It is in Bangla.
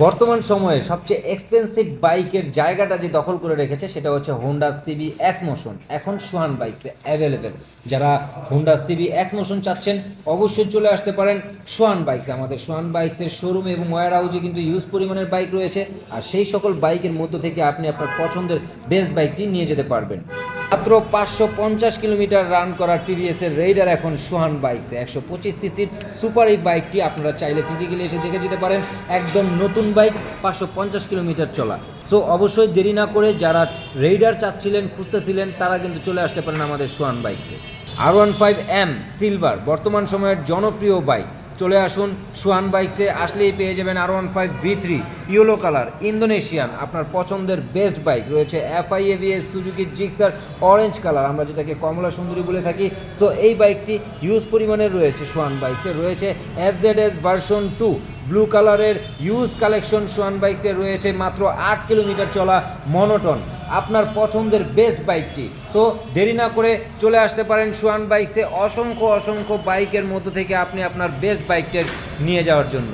বর্তমান সময়ে সবচেয়ে এক্সপেন্সিভ বাইকের জায়গাটা যে দখল করে রেখেছে সেটা হচ্ছে হোন্ডা সিবি এক্স মোশন। এখন সোহান বাইকসে অ্যাভেলেবেল। যারা হোন্ডা সিবি এক্স মোশন চাচ্ছেন অবশ্যই চলে আসতে পারেন সোহান বাইকসে। আমাদের সোহান বাইকসের শোরুম এবং ওয়্যার হাউসে কিন্তু ইউজ পরিমাণের বাইক রয়েছে, আর সেই সকল বাইকের মধ্য থেকে আপনি আপনার পছন্দের বেস্ট বাইকটি নিয়ে যেতে পারবেন। মাত্র 550 কিলোমিটার রান করা টিভিএসের রেইডার এখন সোহান বাইকসে 125 সিসির সুপার। এই বাইকটি আপনারা চাইলে ফিজিক্যালি এসে দেখে যেতে পারেন। একদম নতুন বাইক, 550 কিলোমিটার চলা। সো অবশ্যই দেরি না করে যারা রেইডার চাচ্ছিলেন, খুঁজতেছিলেন, তারা কিন্তু চলে আসতে পারেন আমাদের সোহান বাইকসে। R15M সিলভার বর্তমান সময়ের জনপ্রিয় বাইক। চলে আসুন সোহান বাইকসে, আসলেই পেয়ে যাবেন R15 V3 yellow colour Indonesian, আপনার পছন্দের বেস্ট বাইক রয়েছে। FI Suzuki Gixxer orange colour, আমরা যেটাকে কমলা সুন্দরী বলে থাকি। সো এই বাইকটি ইউজ পরিমাণের রয়েছে সোহান বাইকসে। রয়েছে FZS ভার্সন 2 ব্লু কালারের ইউজ কালেকশন সোহান বাইকসে রয়েছে। মাত্র 8 কিলোমিটার চলা মনোটন, আপনার পছন্দের বেস্ট বাইকটি। সো দেরি না করে চলে আসতে পারেন সোহান বাইকসে অসংখ্য বাইকের মধ্য থেকে আপনি আপনার বেস্ট বাইকটা নিয়ে যাওয়ার জন্য।